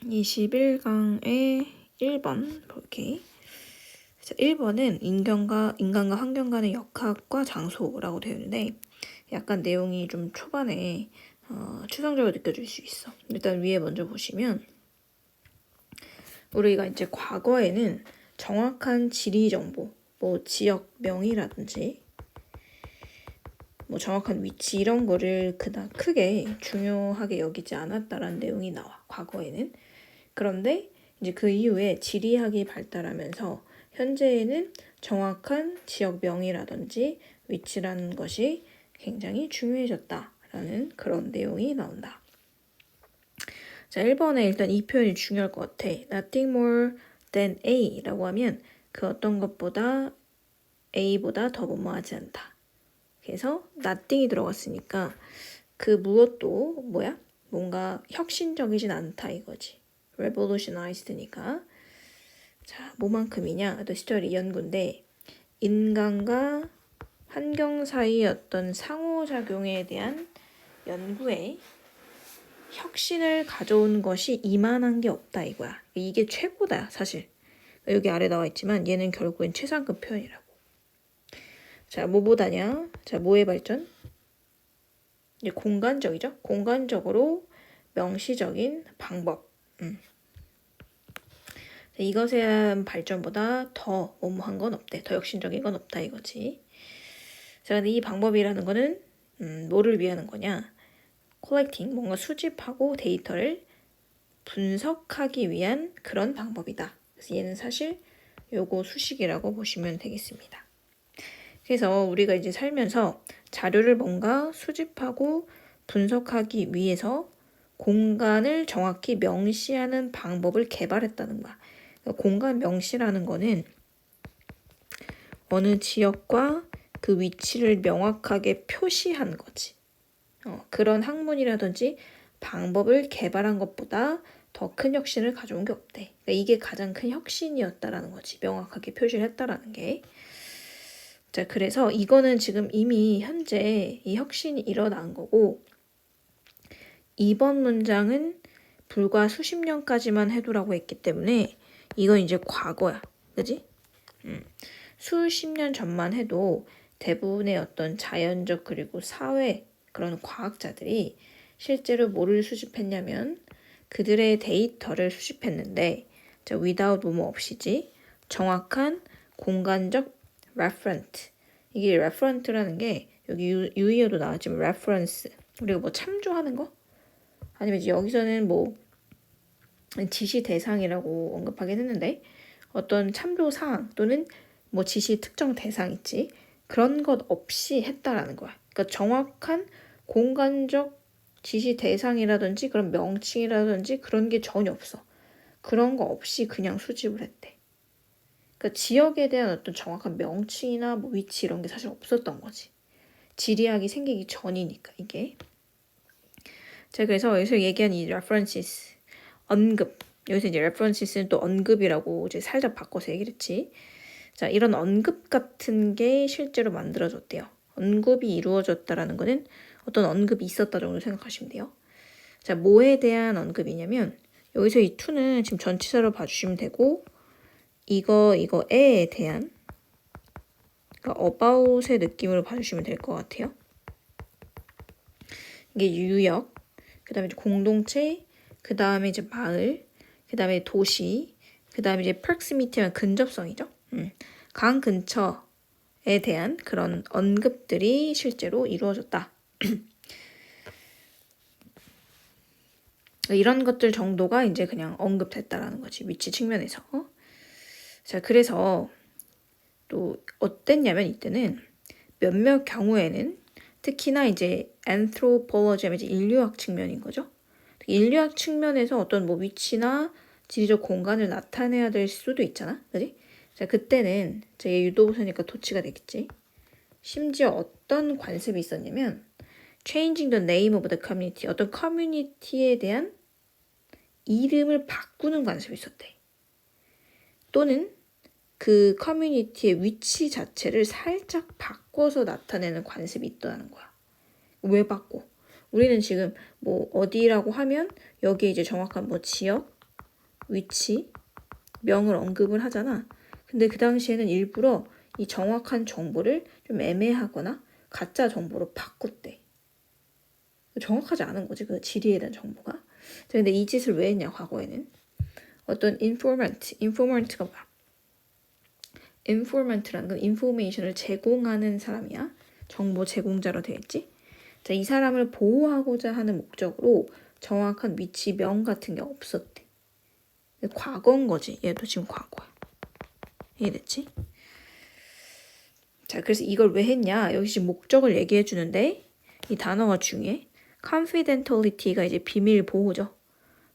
21강의 1번 볼게. 1번은 인간과 환경 간의 역학과 장소라고 되어 있는데 약간 내용이 좀 초반에 추상적으로 느껴질 수 있어. 일단 위에 먼저 보시면 우리가 이제 과거에는 정확한 지리 정보, 뭐 지역명이라든지 뭐 정확한 위치 이런 거를 그닥 크게 중요하게 여기지 않았다라는 내용이 나와. 과거에는. 그런데 이제 그 이후에 지리학이 발달하면서 현재에는 정확한 지역명이라든지 위치라는 것이 굉장히 중요해졌다라는 그런 내용이 나온다. 자, 1번에 일단 이 표현이 중요할 것 같아. Nothing more than A라고 하면 그 어떤 것보다 A보다 더 뭐뭐하지 않다. 그래서 nothing이 들어갔으니까 그 무엇도 뭐야? 뭔가 혁신적이진 않다 이거지. revolutionized니까. 자, 뭐만큼이냐? The study 연구인데 인간과 환경 사이의 어떤 상호작용에 대한 연구에 혁신을 가져온 것이 이만한 게 없다 이거야. 이게 최고다 사실. 여기 아래 나와 있지만 얘는 결국엔 최상급 표현이라고. 자, 뭐보다냐? 자, 뭐의 발전? 이제 공간적이죠? 공간적으로 명시적인 방법. 이것에 대한 발전보다 더 뭐뭐한 건 없대. 더 혁신적인 건 없다 이거지. 자, 근데 이 방법이라는 거는 뭐를 위하는 거냐? collecting, 뭔가 수집하고 데이터를 분석하기 위한 그런 방법이다. 그래서 얘는 사실 요거 수식이라고 보시면 되겠습니다. 그래서 우리가 이제 살면서 자료를 뭔가 수집하고 분석하기 위해서 공간을 정확히 명시하는 방법을 개발했다는 거야. 그러니까 공간 명시라는 거는 어느 지역과 그 위치를 명확하게 표시한 거지. 그런 학문이라든지 방법을 개발한 것보다 더 큰 혁신을 가져온 게 없대. 그러니까 이게 가장 큰 혁신이었다라는 거지. 명확하게 표시를 했다라는 게. 자, 그래서 이거는 지금 이미 현재 이 혁신이 일어난 거고 2번 문장은 불과 수십 년까지만 해도라고 했기 때문에 이건 이제 과거야. 그지? 수십 년 전만 해도 대부분의 어떤 자연적 그리고 사회 그런 과학자들이 실제로 뭐를 수집했냐면 그들의 데이터를 수집했는데 자, without 뭐뭐 없이지 정확한 공간적 reference 이게 reference라는 게 여기 유의어도 나왔지만 reference 그리고 뭐 참조하는 거 아니면 이제 여기서는 뭐 지시 대상이라고 언급하긴 했는데 어떤 참조 사항 또는 뭐 지시 특정 대상 있지 그런 것 없이 했다라는 거야. 그러니까 정확한 공간적 지시 대상이라든지 그런 명칭이라든지 그런 게 전혀 없어. 그런 거 없이 그냥 수집을 했대. 그러니까 지역에 대한 어떤 정확한 명칭이나 뭐 위치 이런 게 사실 없었던 거지. 지리학이 생기기 전이니까 이게. 자, 그래서 여기서 얘기한 이 references 언급. 여기서 이제 references는 또 언급이라고 이제 살짝 바꿔서 얘기를 했지. 자, 이런 언급 같은 게 실제로 만들어졌대요. 언급이 이루어졌다라는 거는 어떤 언급이 있었다 정도 생각하시면 돼요. 자, 뭐에 대한 언급이냐면 여기서 이 to는 지금 전치사로 봐주시면 되고 이거에 대한 그러니까 about의 느낌으로 봐주시면 될 것 같아요. 이게 유역, 그 다음에 공동체, 그 다음에 이제 마을, 그 다음에 도시, 그 다음에 이제 proximity면 근접성이죠. 강 근처에 대한 그런 언급들이 실제로 이루어졌다. 이런 것들 정도가 이제 그냥 언급됐다라는 거지. 위치 측면에서. 자, 그래서 또 어땠냐면 이때는 몇몇 경우에는 특히나 이제 anthropology 하면 이제 인류학 측면인 거죠. 인류학 측면에서 어떤 뭐 위치나 지리적 공간을 나타내야 될 수도 있잖아. 그지? 자, 그때는 얘 유도부사니까 도치가 되겠지. 심지어 어떤 관습이 있었냐면 changing the name of the community 어떤 커뮤니티에 대한 이름을 바꾸는 관습이 있었대. 또는 그 커뮤니티의 위치 자체를 살짝 바꿔서 나타내는 관습이 있다는 거야. 왜 바꿔? 우리는 지금 뭐 어디라고 하면 여기에 이제 정확한 뭐 지역, 위치, 명을 언급을 하잖아. 근데 그 당시에는 일부러 이 정확한 정보를 좀 애매하거나 가짜 정보로 바꿨대. 정확하지 않은 거지, 그 지리에 대한 정보가. 근데 이 짓을 왜 했냐, 과거에는. 어떤 informant가 뭐야? informant라는 건 인포메이션을 제공하는 사람이야. 정보 제공자로 되어 있지. 자, 이 사람을 보호하고자 하는 목적으로 정확한 위치명 같은 게 없었대. 과거인 거지. 얘도 지금 과거야. 이해됐지? 자, 그래서 이걸 왜 했냐? 여기 지금 목적을 얘기해 주는데 이 단어가 중요해. confidentiality가 이제 비밀 보호죠.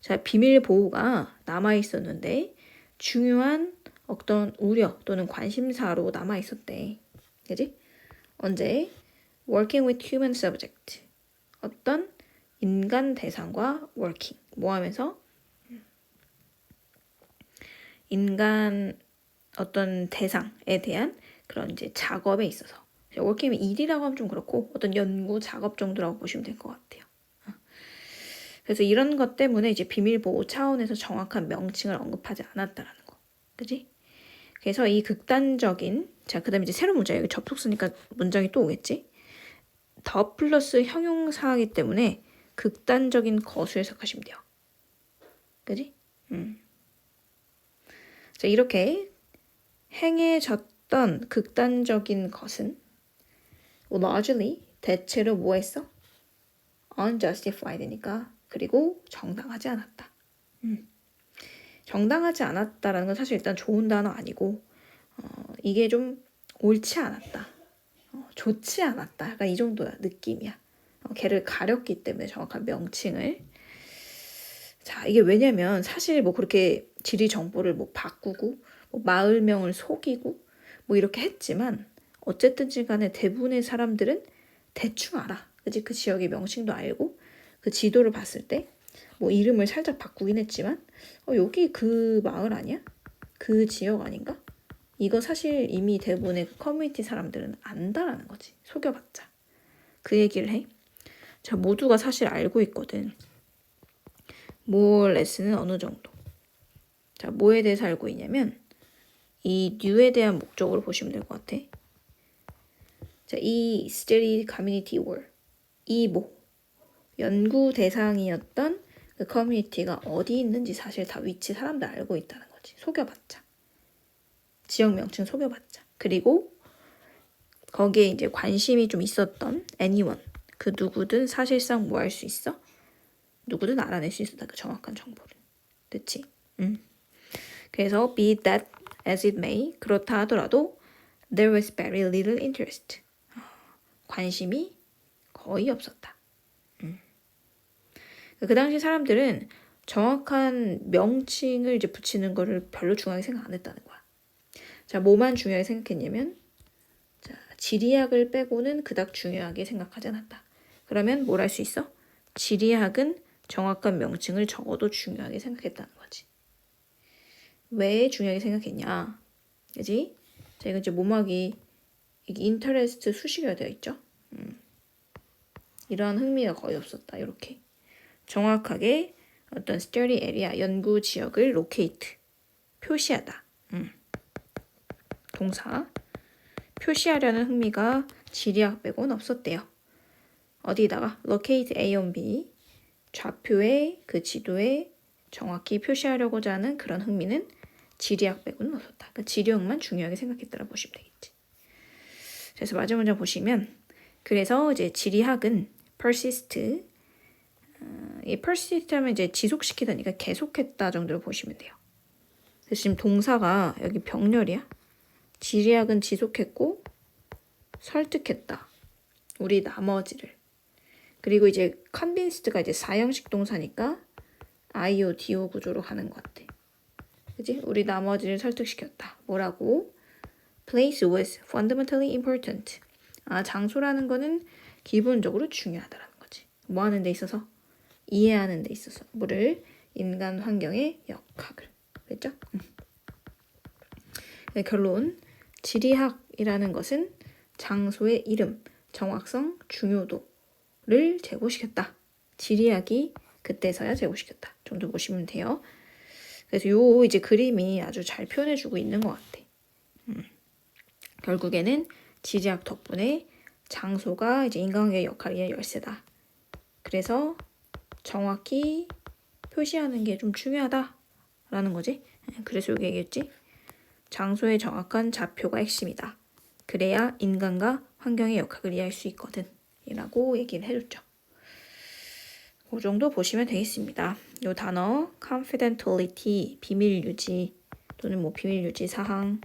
자, 비밀 보호가 남아 있었는데 중요한 어떤 우려 또는 관심사로 남아 있었대. 그지? 언제? working with human subject. 어떤 인간 대상과 working. 뭐 하면서? 인간 어떤 대상에 대한 그런 이제 작업에 있어서. working이 일이라고 하면 좀 그렇고 어떤 연구 작업 정도라고 보시면 될 것 같아요. 그래서 이런 것 때문에 이제 비밀 보호 차원에서 정확한 명칭을 언급하지 않았다라는 거. 그지? 그래서 이 극단적인, 자, 그 다음에 이제 새로운 문장, 여기 접속 쓰니까 문장이 또 오겠지? 더 플러스 형용사이기 때문에 극단적인 것을 해석하시면 돼요. 그지? 자, 이렇게 행해졌던 극단적인 것은 largely, 대체로 뭐 했어? unjustified니까, 그리고 정당하지 않았다. 정당하지 않았다라는 건 사실 일단 좋은 단어 아니고 이게 좀 옳지 않았다. 좋지 않았다. 약간 이 정도야 느낌이야. 걔를 가렸기 때문에 정확한 명칭을. 자, 이게 왜냐면 사실 뭐 그렇게 지리 정보를 뭐 바꾸고 뭐 마을명을 속이고 뭐 이렇게 했지만 어쨌든지 간에 대부분의 사람들은 대충 알아. 그치? 그 지역의 명칭도 알고 그 지도를 봤을 때 뭐 이름을 살짝 바꾸긴 했지만 여기 그 마을 아니야? 그 지역 아닌가? 이거 사실 이미 대부분의 그 커뮤니티 사람들은 안다라는 거지. 속여봤자. 그 얘기를 해. 자, 모두가 사실 알고 있거든. morelet는 어느 정도. 자, 뭐에 대해서 알고 있냐면 이 new에 대한 목적으로 보시면 될 것 같아. 자, 이 study community were 이 뭐 연구 대상이었던 그 커뮤니티가 어디 있는지 사실 다 위치 사람들 알고 있다는 거지. 속여봤자. 지역 명칭 속여봤자. 그리고 거기에 이제 관심이 좀 있었던 anyone, 그 누구든 사실상 뭐 할 수 있어? 누구든 알아낼 수 있었다. 그 정확한 정보를. 됐지? 그래서 be that as it may, 그렇다 하더라도 there was very little interest. 관심이 거의 없었다. 그 당시 사람들은 정확한 명칭을 이제 붙이는 거를 별로 중요하게 생각 안 했다는 거야. 자, 뭐만 중요하게 생각했냐면, 자, 지리학을 빼고는 그닥 중요하게 생각하지 않았다. 그러면 뭘 할 수 있어? 지리학은 정확한 명칭을 적어도 중요하게 생각했다는 거지. 왜 중요하게 생각했냐? 그지? 자, 이거 이제 모막이 이게 인터레스트 수식어가 되어 있죠? 이러한 흥미가 거의 없었다. 이렇게. 정확하게 어떤 study area, 연구 지역을 locate, 표시하다. 동사. 표시하려는 흥미가 지리학 빼고는 없었대요. 어디다가 locate A on B, 좌표에 그 지도에 정확히 표시하려고자 하는 그런 흥미는 지리학 빼고는 없었다. 그러니까 지리학만 중요하게 생각했다라 보시면 되겠지. 그래서 마지막 문장 보시면 그래서 이제 지리학은 persist, 이 persist 하면 이제 지속시키다니까 계속했다 정도로 보시면 돼요. 그래서 지금 동사가 여기 병렬이야. 지리학은 지속했고 설득했다. 우리 나머지를. 그리고 이제 convinced가 이제 사형식 동사니까 IO, DO 구조로 가는 것 같아. 그지? 우리 나머지를 설득시켰다. 뭐라고? Place was fundamentally important. 장소라는 거는 기본적으로 중요하다라는 거지. 뭐 하는 데 있어서? 이해하는 데 있어서. 뭐를? 인간 환경의 역학을. 그랬죠? 네, 결론. 지리학이라는 것은 장소의 이름, 정확성, 중요도를 제고시켰다. 지리학이 그때서야 제고시켰다. 정도 보시면 돼요. 그래서 요 이제 그림이 아주 잘 표현해주고 있는 것 같아. 결국에는 지리학 덕분에 장소가 이제 인간관계의 역할이 열쇠다. 그래서 정확히 표시하는 게 좀 중요하다라는 거지. 그래서 여기 얘기했지. 장소의 정확한 좌표가 핵심이다. 그래야 인간과 환경의 역학을 이해할 수 있거든. 이라고 얘기를 해줬죠. 그 정도 보시면 되겠습니다. 이 단어 confidentiality, 비밀 유지 또는 뭐 비밀 유지 사항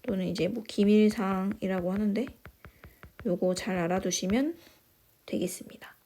또는 이제 뭐 기밀 사항이라고 하는데 요거 잘 알아두시면 되겠습니다.